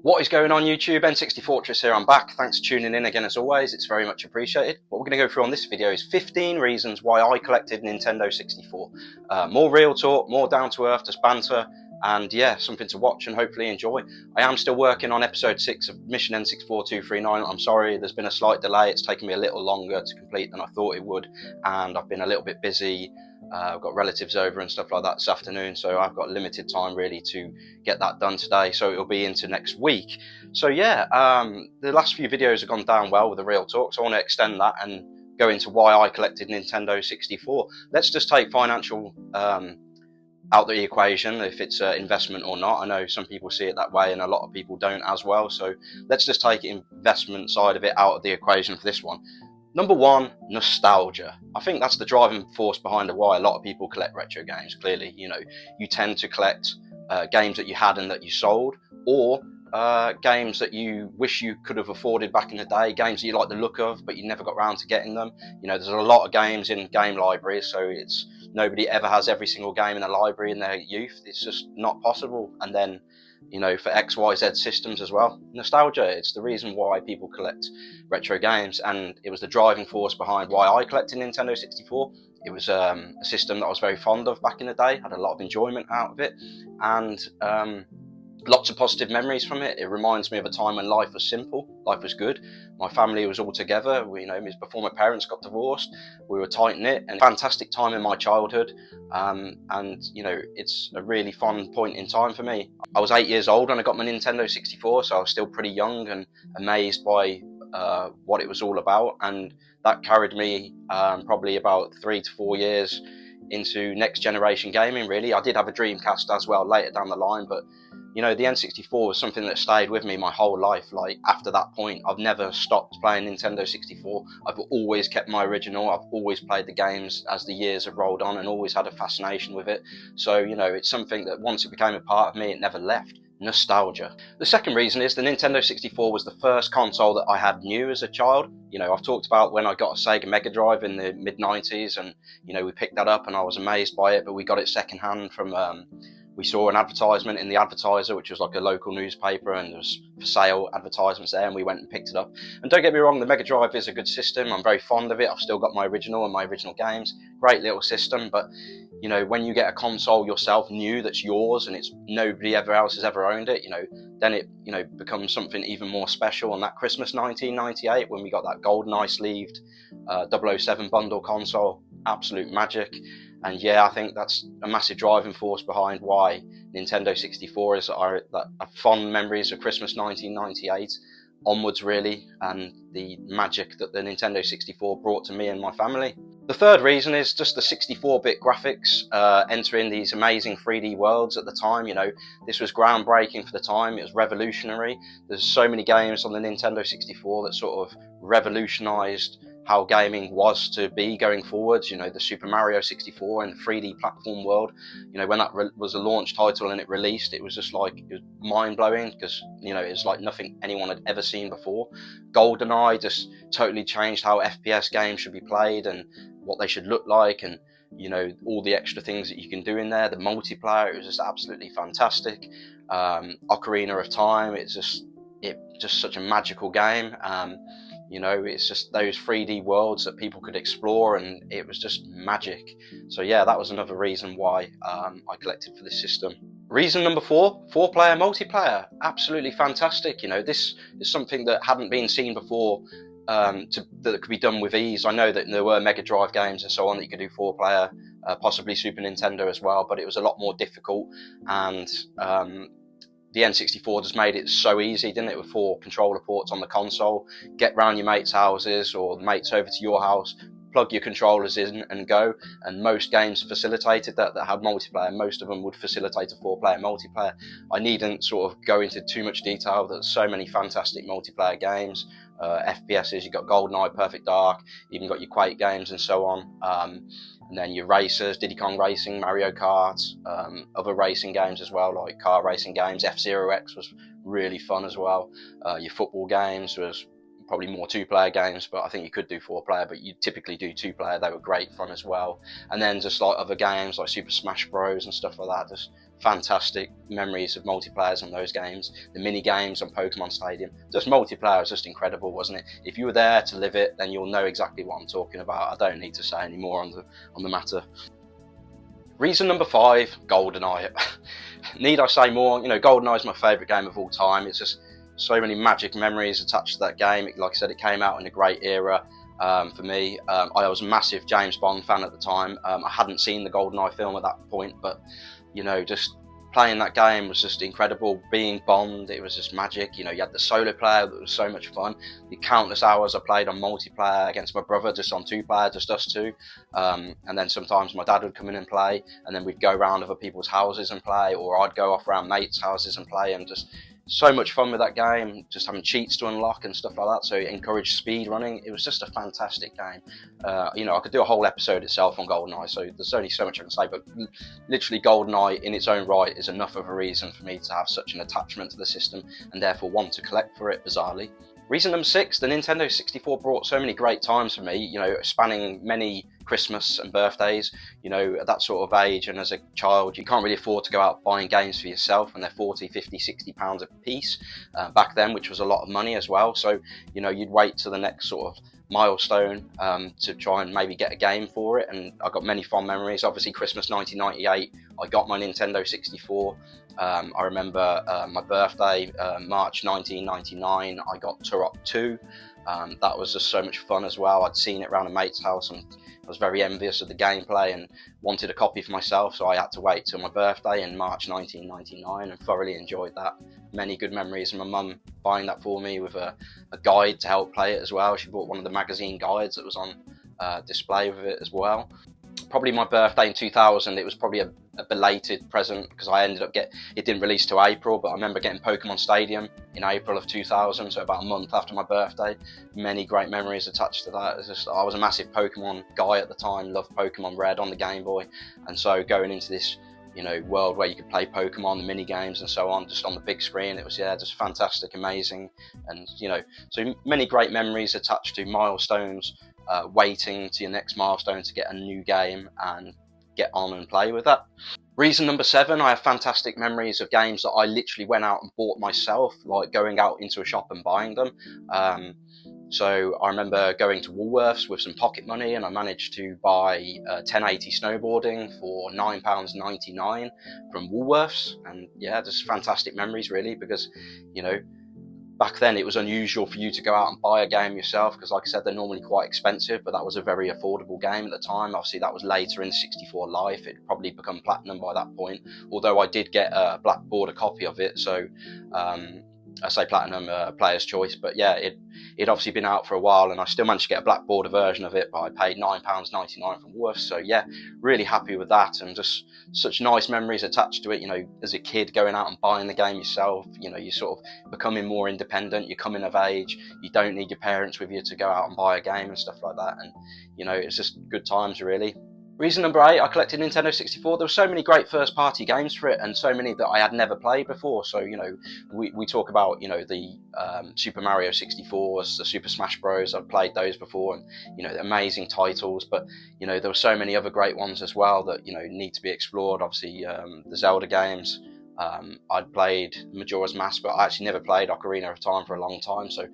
What is going on YouTube? N64 Fortress here, I'm back. Thanks for tuning in again as always, it's very much appreciated. What we're going to go through on this video is 15 reasons why I collected Nintendo 64. More real talk, more down to earth, just banter, and yeah, something to watch and hopefully enjoy. I am still working on episode 6 of Mission N64 239. I'm sorry, there's been a slight delay, it's taken me a little longer to complete than I thought it would, and I've been a little bit busy. I've got relatives over and stuff like that this afternoon, so I've got limited time really to get that done today, so it'll be into next week. So yeah, the last few videos have gone down well with the real talk, so I want to extend that and go into why I collected Nintendo 64. Let's just take financial out the equation, if it's an investment or not. I know some people see it that way and a lot of people don't as well, so let's just take the investment side of it out of the equation for this one. Number one, nostalgia. I think that's the driving force behind why a lot of people collect retro games. Clearly, you know, you tend to collect games that you had and that you sold, or games that you wish you could have afforded back in the day, games that you like the look of but you never got around to getting them. You know, there's a lot of games in game libraries, so it's nobody ever has every single game in the library in their youth. It's just not possible. And then, you know, for XYZ systems as well, nostalgia, it's the reason why people collect retro games, and it was the driving force behind why I collected Nintendo 64. It was a system that I was very fond of back in the day, had a lot of enjoyment out of it, and lots of positive memories from it. It reminds me of a time when life was simple, life was good. My family was all together. You know, before my parents got divorced, we were tight knit, and fantastic time in my childhood. And you know, it's a really fun point in time for me. I was 8 years old when I got my Nintendo 64, so I was still pretty young and amazed by what it was all about, and that carried me probably about 3 to 4 years into next generation gaming. Really, I did have a Dreamcast as well later down the line, but you know, the N64 was something that stayed with me my whole life. Like, after that point, I've never stopped playing Nintendo 64. I've always kept my original. I've always played the games as the years have rolled on and always had a fascination with it. So, you know, it's something that once it became a part of me, it never left. Nostalgia. The second reason is the Nintendo 64 was the first console that I had new as a child. You know, I've talked about when I got a Sega Mega Drive in the mid-90s, and, you know, we picked that up and I was amazed by it, but we got it secondhand from we saw an advertisement in the Advertiser, which was like a local newspaper, and there was for sale advertisements there, and we went and picked it up. And don't get me wrong, the Mega Drive is a good system. I'm very fond of it. I've still got my original and my original games. Great little system, but you know, when you get a console yourself new that's yours and it's nobody ever else has ever owned it, you know, then it, you know, becomes something even more special. On that Christmas 1998, when we got that GoldenEye sleeved 007 bundle console, absolute magic. And yeah, I think that's a massive driving force behind why Nintendo 64 is our fond memories of Christmas 1998 onwards, really, and the magic that the Nintendo 64 brought to me and my family. The third reason is just the 64-bit graphics, entering these amazing 3D worlds at the time. You know, this was groundbreaking for the time. It was revolutionary. There's so many games on the Nintendo 64 that sort of revolutionized how gaming was to be going forwards. You know, the Super Mario 64 and the 3D platform world, you know, when that was a launch title and it released, it was just like, it was mind-blowing, because, you know, it's like nothing anyone had ever seen before. GoldenEye just totally changed how FPS games should be played and what they should look like, and you know, all the extra things that you can do in there. The multiplayer, it was just absolutely fantastic. Ocarina of Time, it's just such a magical game. You know, it's just those 3D worlds that people could explore, and it was just magic. So yeah, that was another reason why I collected for this system. Reason number 4, 4-player multiplayer. Absolutely fantastic. You know, this is something that hadn't been seen before, that could be done with ease. I know that there were Mega Drive games and so on that you could do 4-player, possibly Super Nintendo as well, but it was a lot more difficult, and the N64 just made it so easy, didn't it, with 4 controller ports on the console. Get round your mates' houses or the mates over to your house, plug your controllers in and go. And most games facilitated that had multiplayer. Most of them would facilitate a 4-player multiplayer. I needn't sort of go into too much detail. There's so many fantastic multiplayer games. FPSs, you've got GoldenEye, Perfect Dark, even got your Quake games and so on. And then your racers, Diddy Kong Racing, Mario Kart, other racing games as well, like car racing games. F-Zero X was really fun as well. Your football games was probably more 2-player games, but I think you could do 4-player, but you typically do 2-player. They were great fun as well. And then just like other games like Super Smash Bros and stuff like that, just fantastic memories of multiplayers on those games. The mini games on Pokemon Stadium, just multiplayer was just incredible, wasn't it? If you were there to live it, then you'll know exactly what I'm talking about. I don't need to say any more on the matter. Reason number 5, GoldenEye. Need I say more? GoldenEye is my favourite game of all time. It's just so many magic memories attached to that game. Like I said, it came out in a great era for me. I was a massive James Bond fan at the time. I hadn't seen the GoldenEye film at that point, but just playing that game was just incredible. Being Bond, it was just magic. You had the solo player that was so much fun. The countless hours I played on multiplayer against my brother, just on 2-player, just us two. And then sometimes my dad would come in and play, and then we'd go around other people's houses and play, or I'd go off around mates' houses and play, and just so much fun with that game, just having cheats to unlock and stuff like that, so it encouraged speed running. It was just a fantastic game. I could do a whole episode itself on GoldenEye, so there's only so much I can say, but literally GoldenEye in its own right is enough of a reason for me to have such an attachment to the system and therefore want to collect for it, bizarrely. Reason number 6, the Nintendo 64 brought so many great times for me, spanning many Christmas and birthdays. At that sort of age and as a child, you can't really afford to go out buying games for yourself, and they're 40, 50, 60 pounds a piece back then, which was a lot of money as well. So, you'd wait to the next sort of milestone to try and maybe get a game for it, and I got many fond memories. Obviously, Christmas 1998, I got my Nintendo 64. I remember my birthday, March 1999, I got Turok 2. That was just so much fun as well. I'd seen it around a mate's house and I was very envious of the gameplay and wanted a copy for myself, so I had to wait till my birthday in March 1999 and thoroughly enjoyed that. Many good memories, and my mum buying that for me with a guide to help play it as well. She bought one of the magazine guides that was on display with it as well. Probably my birthday in 2000, it was probably a belated present because I ended up it didn't release till April, but I remember getting Pokemon Stadium in April of 2000, so about a month after my birthday. Many great memories attached to that. I was a massive Pokemon guy at the time, loved Pokemon Red on the Game Boy, and so going into this world where you could play Pokemon, the mini games and so on, just on the big screen, it was just fantastic, amazing, and so many great memories attached to milestones. Waiting to your next milestone to get a new game and get on and play with that. Reason number 7, I have fantastic memories of games that I literally went out and bought myself, like going out into a shop and buying them. So I remember going to Woolworths with some pocket money, and I managed to buy 1080 snowboarding for £9.99 from Woolworths, and just fantastic memories really, because back then it was unusual for you to go out and buy a game yourself, because like I said, they're normally quite expensive, but that was a very affordable game at the time. Obviously that was later in 64 life, it'd probably become platinum by that point, although I did get a black border copy of it, so I say platinum, player's choice, but it'd obviously been out for a while, and I still managed to get a black border version of it, but I paid £9.99 from Worth, so really happy with that, and just such nice memories attached to it. As a kid going out and buying the game yourself, you're sort of becoming more independent, you're coming of age, you don't need your parents with you to go out and buy a game and stuff like that, and it's just good times really. Reason number 8, I collected Nintendo 64. There were so many great first-party games for it, and so many that I had never played before. So, we talk about, the Super Mario 64s, the Super Smash Bros. I've played those before, and, amazing titles. But, there were so many other great ones as well that, need to be explored. Obviously, the Zelda games. I'd played Majora's Mask, but I actually never played Ocarina of Time for a long time. So,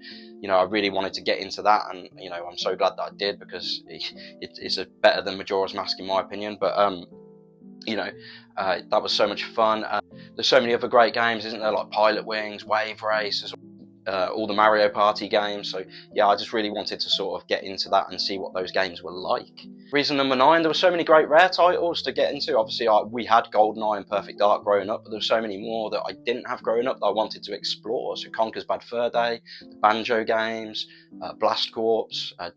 I really wanted to get into that, and I'm so glad that I did, because it's better than Majora's Mask in my opinion. But that was so much fun. There's so many other great games, isn't there? Like Pilot Wings, Wave Race, all the Mario Party games. So I just really wanted to sort of get into that and see what those games were like. Reason number 9, there were so many great rare titles to get into. Obviously we had GoldenEye and Perfect Dark growing up, but there were so many more that I didn't have growing up that I wanted to explore. So Conker's Bad Fur Day, the Banjo games, Blast Corps,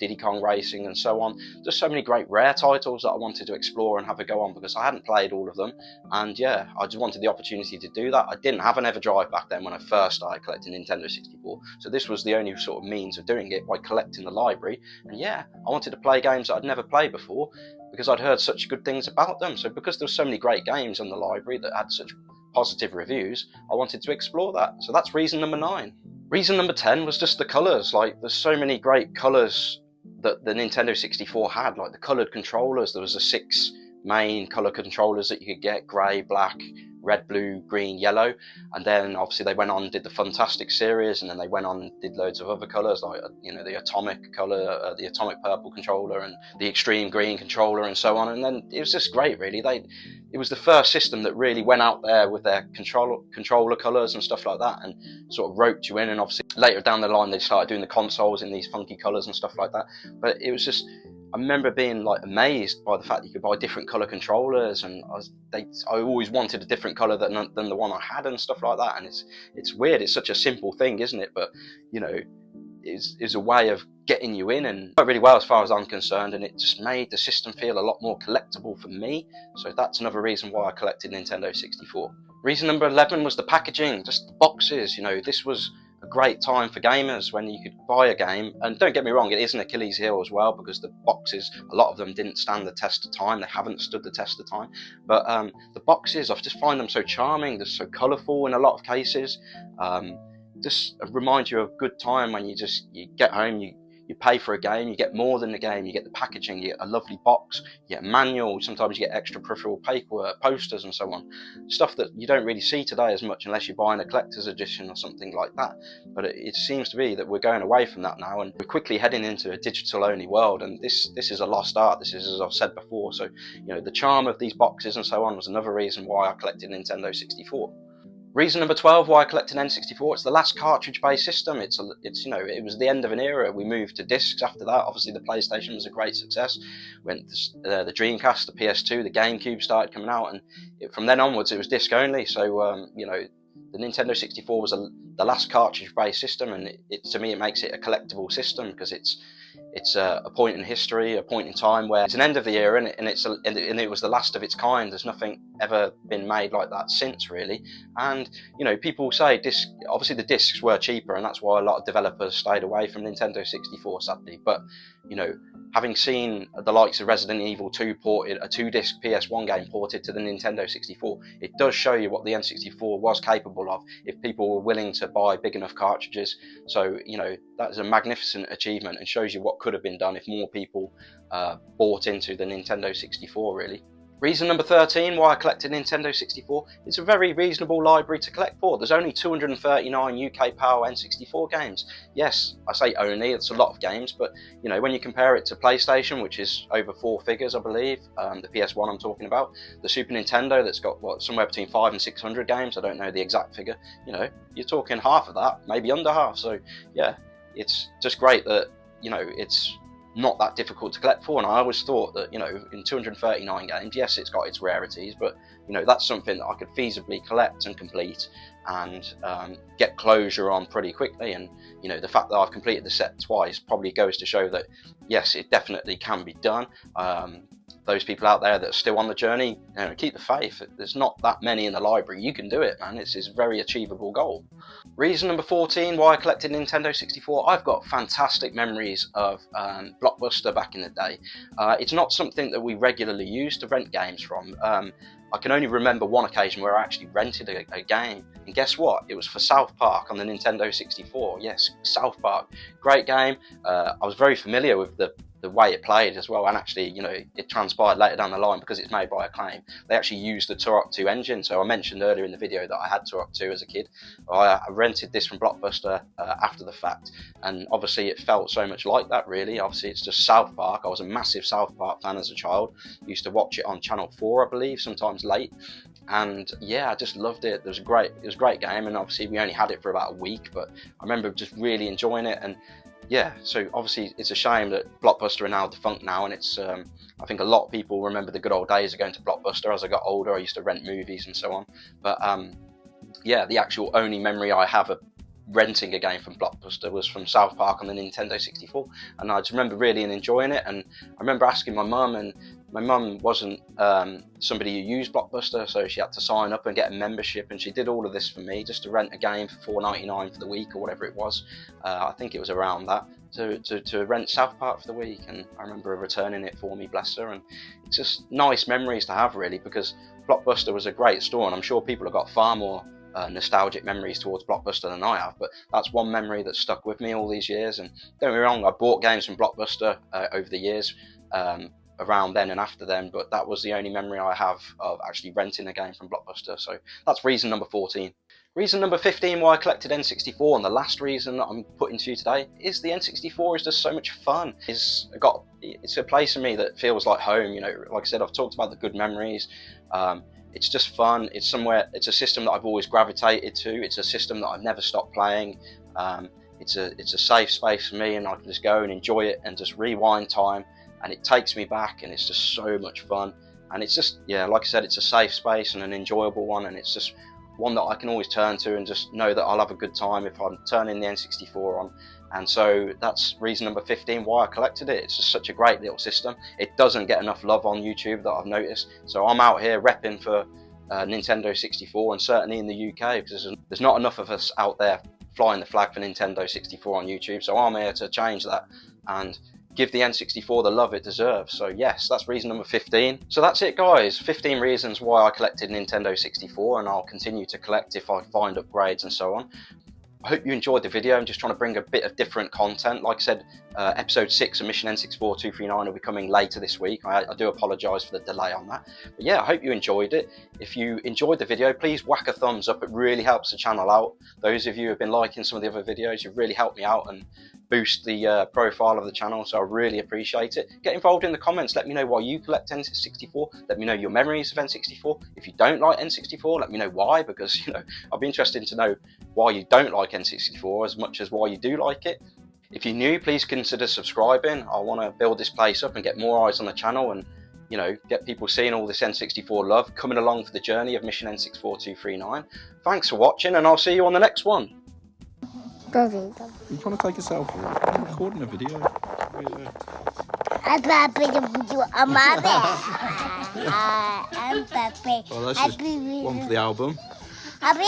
Diddy Kong Racing and so on. Just so many great rare titles that I wanted to explore and have a go on, because I hadn't played all of them, and I just wanted the opportunity to do that. I didn't have an EverDrive back then when I first started collecting Nintendo 64, so this was the only sort of means of doing it, by collecting the library. And I wanted to play games that I'd never played before, because I'd heard such good things about them. So because there were so many great games in the library that had such positive reviews, I wanted to explore that. So that's reason number 9. Reason number 10 was just the colours. Like, there's so many great colours that the Nintendo 64 had, like the coloured controllers. There was the 6 main colour controllers that you could get: grey, black, red, blue, green, yellow, and then obviously they went on and did the Fantastic series, and then they went on and did loads of other colours, like the atomic colour, the atomic purple controller, and the extreme green controller, and so on. And then it was just great, really. It was the first system that really went out there with their controller colours and stuff like that, and sort of roped you in. And obviously later down the line they started doing the consoles in these funky colours and stuff like that. But it was just, I remember being like amazed by the fact that you could buy different colour controllers, and I always wanted a different colour than the one I had and stuff like that. And it's weird. It's such a simple thing, isn't it? But is a way of getting you in, and worked really well as far as I'm concerned, and it just made the system feel a lot more collectible for me. So that's another reason why I collected Nintendo 64. Reason number 11 was the packaging, just the boxes. This was a great time for gamers when you could buy a game, and don't get me wrong, it is an Achilles heel as well, because the boxes, a lot of them didn't stand the test of time. They haven't stood the test of time, but the boxes, I just find them so charming. They're so colourful in a lot of cases. Just remind you of a good time when you get home, you pay for a game, you get more than the game, you get the packaging, you get a lovely box, you get a manual, sometimes you get extra peripheral paperwork, posters and so on. Stuff that you don't really see today as much unless you're buying a collector's edition or something like that. But it seems to be that we're going away from that now, and we're quickly heading into a digital only world, and this is a lost art. This is, as I've said before. So the charm of these boxes and so on was another reason why I collected Nintendo 64. Reason number 12 why I collected N64, it's the last cartridge-based system. It was the end of an era. We moved to discs after that. Obviously, the PlayStation was a great success. When the Dreamcast, the PS2, the GameCube started coming out, and from then onwards, it was disc only. So, the Nintendo 64 was the last cartridge-based system, and to me, it makes it a collectible system because it's a point in history, a point in time where it's an end of the era, and it was the last of its kind. There's nothing ever been made like that since, really. And people say obviously the discs were cheaper, and that's why a lot of developers stayed away from Nintendo 64, sadly. But having seen the likes of Resident Evil 2 ported, a 2-disc PS1 game ported to the Nintendo 64, it does show you what the N64 was capable of if people were willing to buy big enough cartridges. So that is a magnificent achievement, and shows you what could have been done if more people bought into the Nintendo 64, really. Reason number 13 why I collected Nintendo 64, it's a very reasonable library to collect for. There's only 239 UK PAL N64 games. Yes, I say only, it's a lot of games, but when you compare it to PlayStation, which is over 4 figures, I believe, the PS1 I'm talking about, the Super Nintendo that's got somewhere between 500 and 600 games, I don't know the exact figure, you're talking half of that, maybe under half. So yeah, it's just great that it's not that difficult to collect for. And I always thought that in 239 games, yes, it's got its rarities, but that's something that I could feasibly collect and complete and get closure on pretty quickly. And the fact that I've completed the set twice probably goes to show that yes, it definitely can be done. Those people out there that are still on the journey, keep the faith. There's not that many in the library. You can do it, man. It's a very achievable goal. Reason number 14 why I collected Nintendo 64, I've got fantastic memories of Blockbuster back in the day. It's not something that we regularly use to rent games from. I can only remember one occasion where I actually rented a game, and guess what? It was for South Park on the Nintendo 64. Yes, South Park, great game. I was very familiar with the way it played as well, and actually, it transpired later down the line, because it's made by Acclaim, they actually used the Turok 2 engine. So I mentioned earlier in the video that I had Turok 2 as a kid. I rented this from Blockbuster after the fact, and obviously it felt so much like that, really. Obviously it's just South Park. I was a massive South Park fan as a child. Used to watch it on Channel 4, I believe, sometimes late. And yeah, I just loved it. It was a great game, and obviously we only had it for about a week, but I remember just really enjoying it. And yeah, so obviously it's a shame that Blockbuster are now defunct now, and it's I think a lot of people remember the good old days of going to Blockbuster. As I got older, I used to rent movies and so on. But yeah, the actual only memory I have of renting a game from Blockbuster was from South Park on the Nintendo 64, and I just remember really enjoying it. And I remember asking my mum, and my mum wasn't somebody who used Blockbuster, so she had to sign up and get a membership, and she did all of this for me just to rent a game for $4.99 for the week, or whatever it was. I think it was around that, to rent South Park for the week. And I remember her returning it for me, bless her. And it's just nice memories to have, really, because Blockbuster was a great store, and I'm sure people have got far more nostalgic memories towards Blockbuster than I have, but that's one memory that stuck with me all these years. And don't get me wrong, I bought games from Blockbuster over the years, around then and after then, but that was the only memory I have of actually renting a game from Blockbuster. So that's reason number 14. Reason number 15 why I collected N64, and the last reason that I'm putting to you today, is the N64 is just so much fun. It's a place for me that feels like home. You know, like I said, I've talked about the good memories. It's just fun. It's a system that I've always gravitated to. It's a system that I've never stopped playing. It's a safe space for me, and I can just go and enjoy it and just rewind time, and it takes me back, and it's just so much fun. And it's just, yeah, like I said, it's a safe space and an enjoyable one, and it's just one that I can always turn to and just know that I'll have a good time if I'm turning the N64 on. And so that's reason number 15 why I collected it. It's just such a great little system. It doesn't get enough love on YouTube, that I've noticed. So I'm out here repping for Nintendo 64, and certainly in the UK, because there's not enough of us out there flying the flag for Nintendo 64 on YouTube. So I'm here to change that and give the N64 the love it deserves. So yes, that's reason number 15. So that's it, guys. 15 reasons why I collected Nintendo 64, and I'll continue to collect if I find upgrades and so on. I hope you enjoyed the video. I'm just trying to bring a bit of different content. Like I said, episode 6 of Mission N64 239 will be coming later this week. I do apologise for the delay on that. But yeah, I hope you enjoyed it. If you enjoyed the video, please whack a thumbs up. It really helps the channel out. Those of you who have been liking some of the other videos, you've really helped me out and boost the profile of the channel, so I really appreciate it. Get involved in the comments. Let me know why you collect N64. Let me know your memories of N64. If you don't like N64, let me know why, because, you know, I'll be interested to know why you don't like N64 as much as why you do like it. If you're new, please consider subscribing. I want to build this place up and get more eyes on the channel, and, you know, get people seeing all this N64 love, coming along for the journey of Mission N64 239. Thanks for watching, and I'll see you on the next one. You trying to take a selfie? I'm recording a video. I'm Pepe. Well, that's just one for the album. I'm